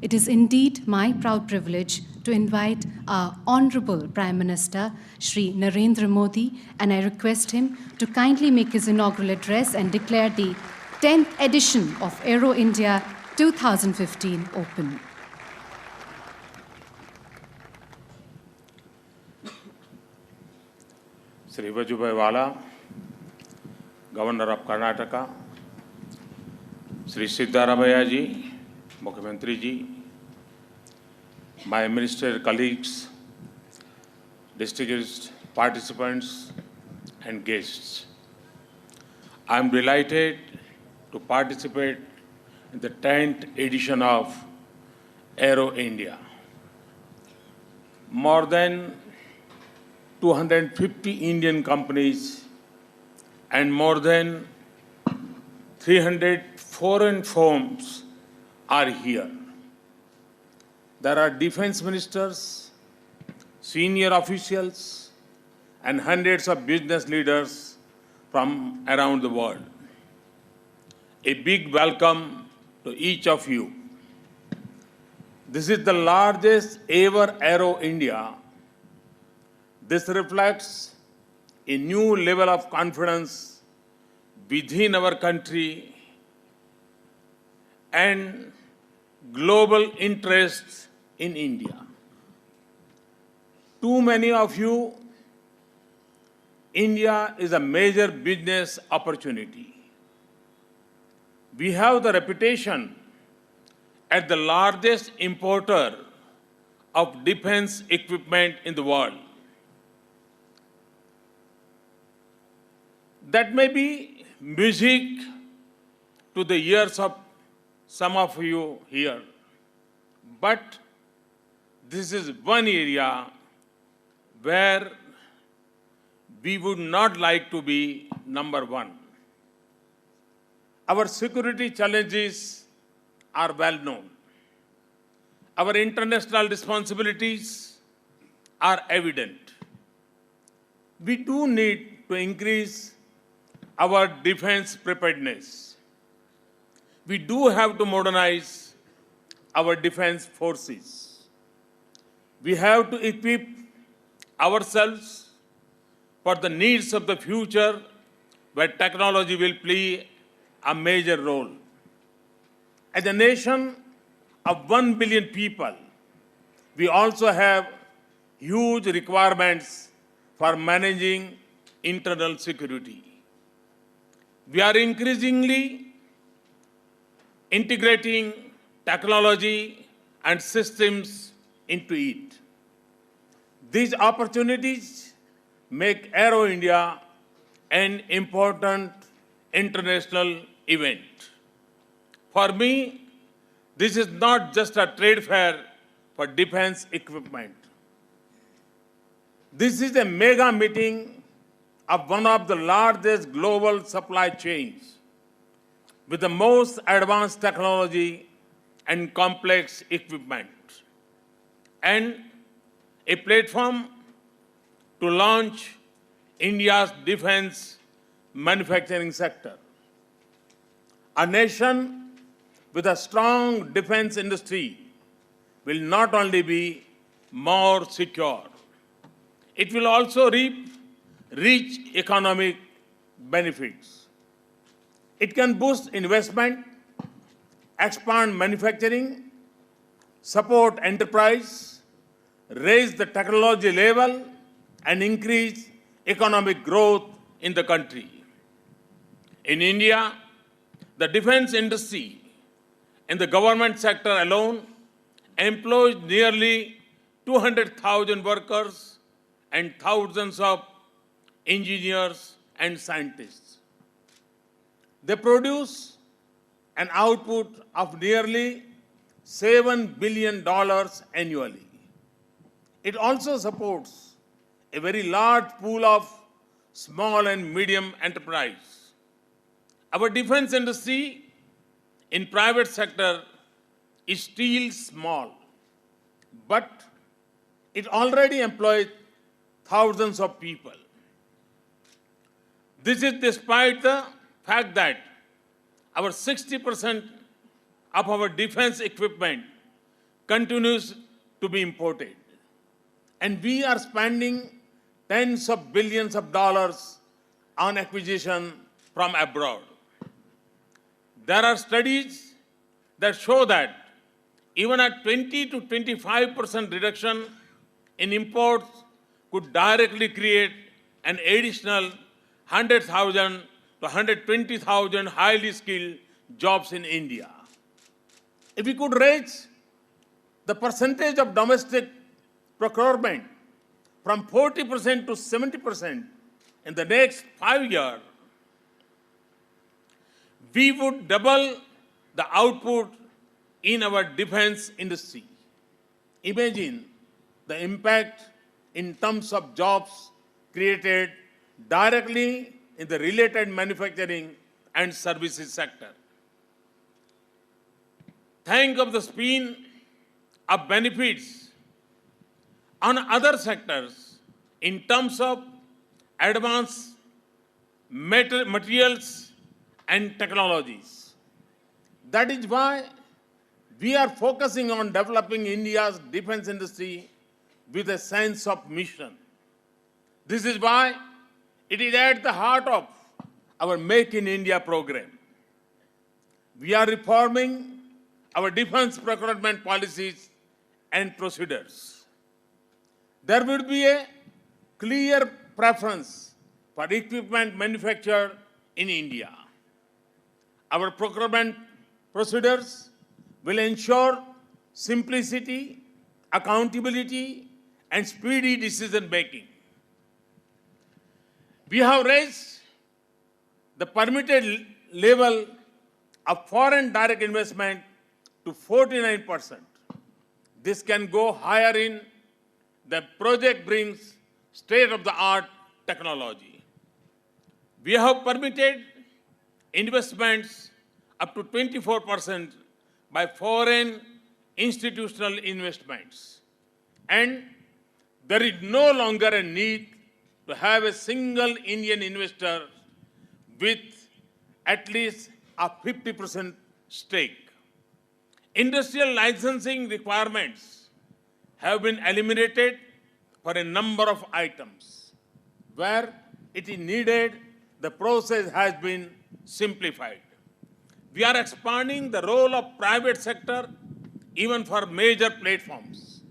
it is indeed my proud privilege to invite our Honorable Prime Minister, Shri Narendra Modi, and I request him to kindly make his inaugural address and declare the 10th edition of Aero India 2015 open. Sri Vajubhai Vala, Governor of Karnataka, Sri Siddaramaiah ji, Mukhyamantri ji, my minister colleagues, distinguished participants and guests. I am delighted to participate in the 10th edition of Aero India. More than 250 Indian companies and more than 300 foreign firms are here. There are defense ministers, senior officials, and hundreds of business leaders from around the world. A big welcome to each of you. This is the largest ever Aero India. This reflects a new level of confidence within our country and global interest in India. Too many of you, India is a major business opportunity. We have the reputation as the largest importer of defense equipment in the world. That may be music to the ears of some of you here, but this is one area where we would not like to be number one. Our security challenges are well known. Our international responsibilities are evident. We do need to increase our defense preparedness. We do have to modernize our defense forces. We have to equip ourselves for the needs of the future where technology will play a major role. As a nation of 1 billion people, we also have huge requirements for managing internal security. We are increasingly integrating technology and systems into it. These opportunities make Aero India an important international event. For me, this is not just a trade fair for defense equipment. This is a mega meeting of one of the largest global supply chains with the most advanced technology and complex equipment, and a platform to launch India's defense manufacturing sector. A nation with a strong defense industry will not only be more secure, it will also reap rich economic benefits. It can boost investment, expand manufacturing, support enterprise, raise the technology level, and increase economic growth in the country. In India, the defense industry in the government sector alone employs nearly 200,000 workers and thousands of engineers and scientists. They produce an output of nearly $7 billion annually. It also supports a very large pool of small and medium enterprise. Our defense industry in private sector is still small, but it already employs thousands of people. This is despite the fact that our 60% of our defense equipment continues to be imported. And we are spending tens of billions of dollars on acquisition from abroad. There are studies that show that even a 20 to 25% reduction in imports could directly create an additional 100,000 to 120,000 highly skilled jobs in India. If we could raise the percentage of domestic procurement from 40% to 70% in the next 5 years, we would double the output in our defense industry. Imagine the impact in terms of jobs created directly in the related manufacturing and services sector. Think of the spin of benefits on other sectors in terms of advanced materials and technologies. That is why we are focusing on developing India's defense industry with a sense of mission. This is why it is at the heart of our Make in India program. We are reforming our defense procurement policies and procedures. There will be a clear preference for equipment manufactured in India. Our procurement procedures will ensure simplicity, accountability, and speedy decision making. We have raised the permitted level of foreign direct investment to 49%. This can go higher in the project brings state-of-the-art technology. We have permitted investments up to 24% by foreign institutional investments. And there is no longer a need to have a single Indian investor with at least a 50% stake. Industrial licensing requirements have been eliminated for a number of items. Where it is needed, the process has been simplified. We are expanding the role of private sector even for major platforms.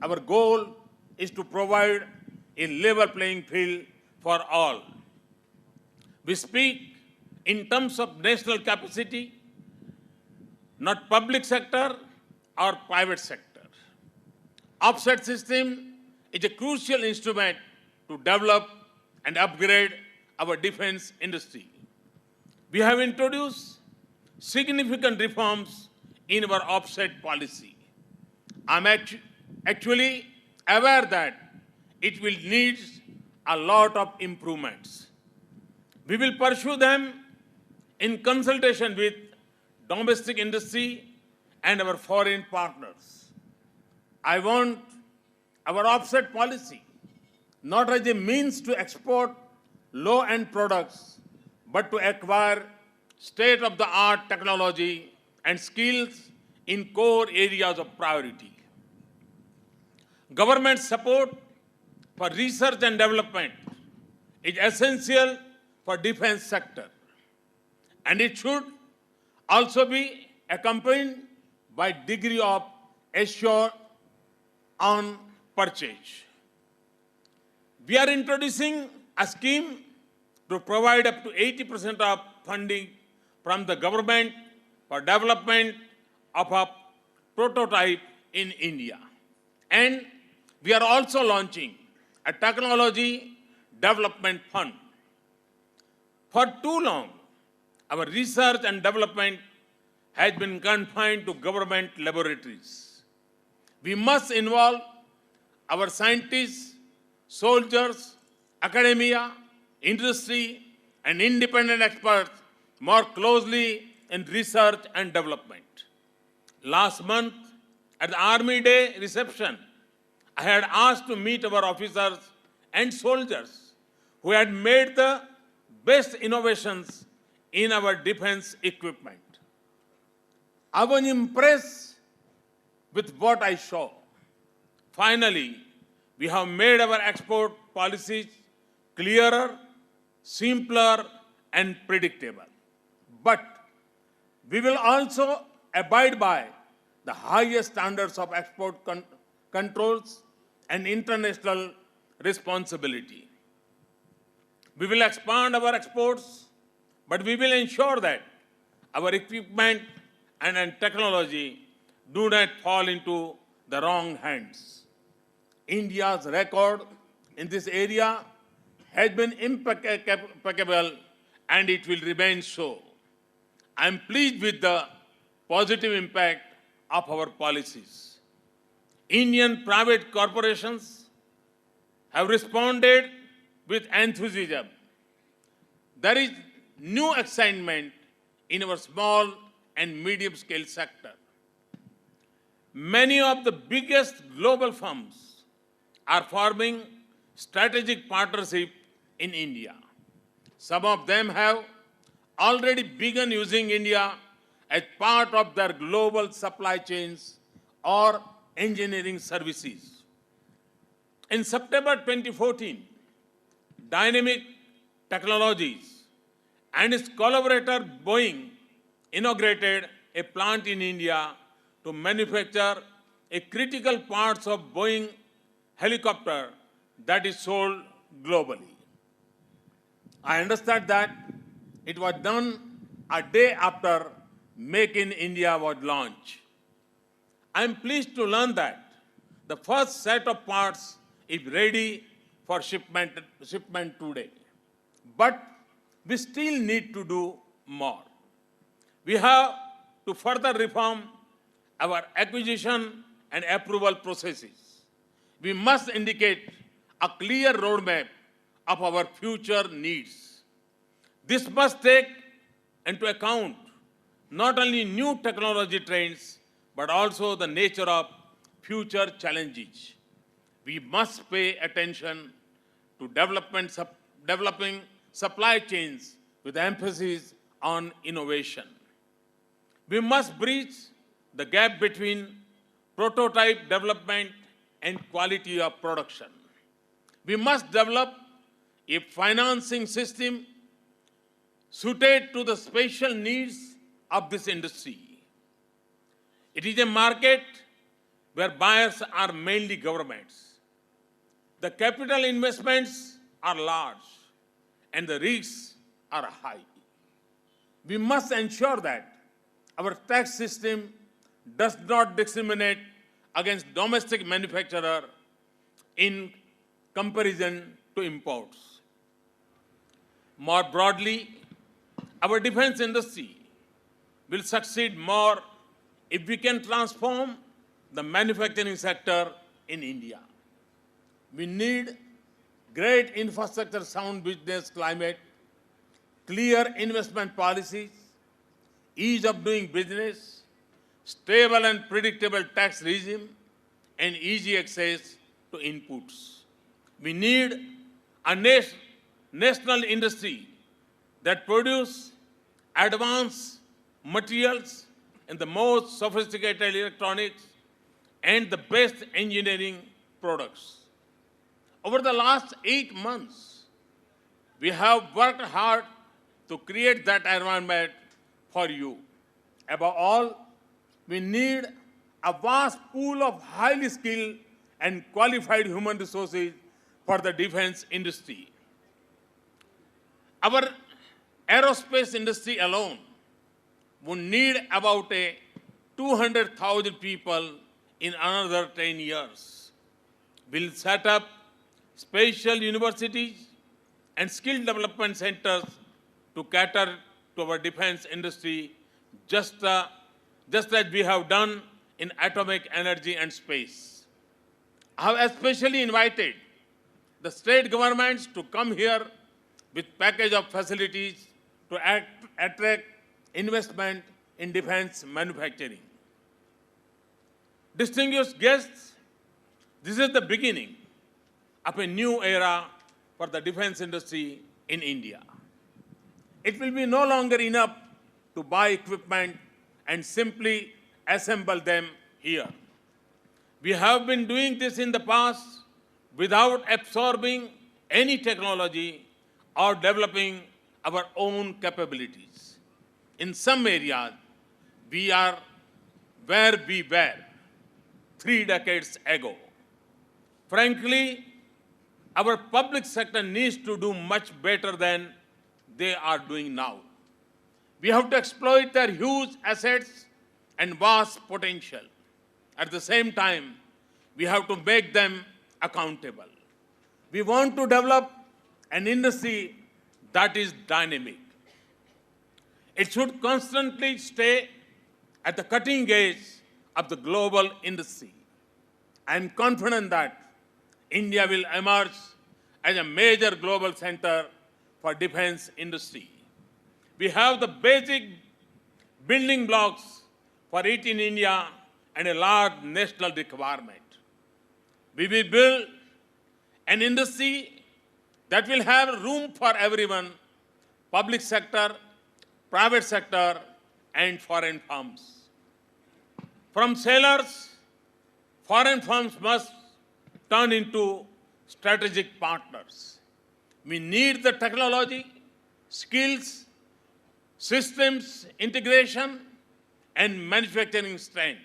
Our goal is to provide a level playing field for all. We speak in terms of national capacity, not public sector or private sector. Offset system is a crucial instrument to develop and upgrade our defense industry. We have introduced significant reforms in our offset policy. I'm actually aware that it will need a lot of improvements. We will pursue them in consultation with domestic industry and our foreign partners. I want our offset policy not as a means to export low-end products, but to acquire state-of-the-art technology and skills in core areas of priority. Government support for research and development is essential for defense sector, and it should also be accompanied by degree of assure on purchase. We are introducing a scheme to provide up to 80% of funding from the government for development of a prototype in India. And we are also launching a technology development fund. For too long, our research and development has been confined to government laboratories. We must involve our scientists, soldiers, academia, industry, and independent experts more closely in research and development. Last month, at the Army Day reception, I had asked to meet our officers and soldiers who had made the best innovations in our defense equipment. I was impressed with what I show. Finally, we have made our export policies clearer, simpler, and predictable. But we will also abide by the highest standards of export controls and international responsibility. We will expand our exports, but we will ensure that our equipment and technology do not fall into the wrong hands. India's record in this area has been impeccable and it will remain so. I am pleased with the positive impact of our policies. Indian private corporations have responded with enthusiasm. There is new excitement in our small and medium scale sector. Many of the biggest global firms are forming strategic partnership in India. Some of them have already begun using India as part of their global supply chains or engineering services. In September 2014, Dynamic Technologies and its collaborator Boeing inaugurated a plant in India to manufacture a critical parts of Boeing helicopter that is sold globally. I understand that it was done a day after Make in India was launched. I am pleased to learn that the first set of parts is ready for shipment today. But we still need to do more. We have to further reform our acquisition and approval processes. We must indicate a clear roadmap of our future needs. This must take into account not only new technology trends, but also the nature of future challenges. We must pay attention to developing supply chains with emphasis on innovation. We must bridge the gap between prototype development and quality of production. We must develop a financing system suited to the special needs of this industry. It is a market where buyers are mainly governments. The capital investments are large and the risks are high. We must ensure that our tax system does not discriminate against domestic manufacturers in comparison to imports. More broadly, our defense industry will succeed more if we can transform the manufacturing sector in India. We need great infrastructure, sound business climate, clear investment policies, ease of doing business, stable and predictable tax regime, and easy access to inputs. We need a national industry that produces advanced materials and the most sophisticated electronics and the best engineering products. Over the last 8 months, we have worked hard to create that environment for you. Above all, we need a vast pool of highly skilled and qualified human resources for the defense industry. Our aerospace industry alone would need about 200,000 people in another 10 years. We'll set up special universities and skill development centers to cater to our defense industry, just as we have done in atomic energy and space. I have especially invited the state governments to come here with package of facilities to attract investment in defense manufacturing. Distinguished guests, this is the beginning of a new era for the defense industry in India. It will be no longer enough to buy equipment and simply assemble them here. We have been doing this in the past without absorbing any technology or developing our own capabilities. In some areas, we are where we were 3 decades ago. Frankly, our public sector needs to do much better than they are doing now. We have to exploit their huge assets and vast potential. At the same time, we have to make them accountable. We want to develop an industry that is dynamic. It should constantly stay at the cutting edge of the global industry. I am confident that India will emerge as a major global center for defense industry. We have the basic building blocks for it in India and a large national requirement. We will build an industry that will have room for everyone, public sector, private sector, and foreign firms. From sailors, foreign firms must turn into strategic partners. We need the technology, skills, systems, integration, and manufacturing strength.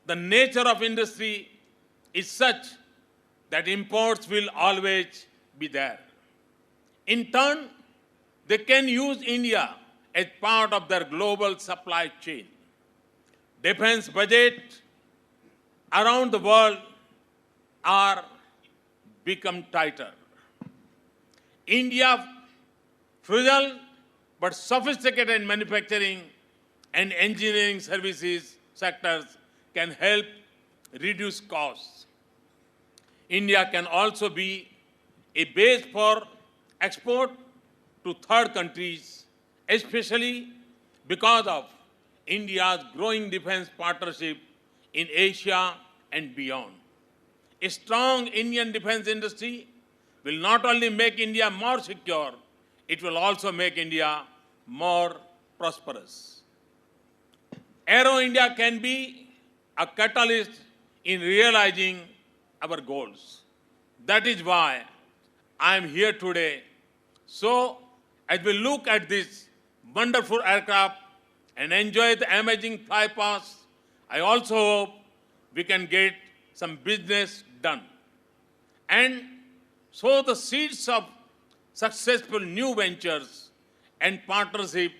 The nature of industry is such that imports will always be there. In turn, they can use India as part of their global supply chain. Defense budget around the world are become tighter. India frugal but sophisticated manufacturing and engineering services sectors can help reduce costs. India can also be a base for export to third countries, especially because of India's growing defense partnership in Asia and beyond. A strong Indian defense industry will not only make India more secure, it will also make India more prosperous. Aero India can be a catalyst in realizing our goals. That is why I am here today. So, as we look at this wonderful aircraft and enjoy the amazing fly pass, I also hope we can get some business done and sow the seeds of successful new ventures and partnership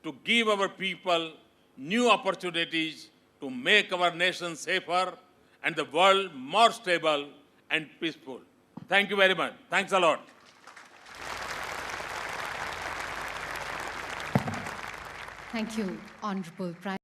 to give our people new opportunities to make our nation safer and the world more stable and peaceful. Thank you very much. Thanks a lot. Thank you, Honorable Prime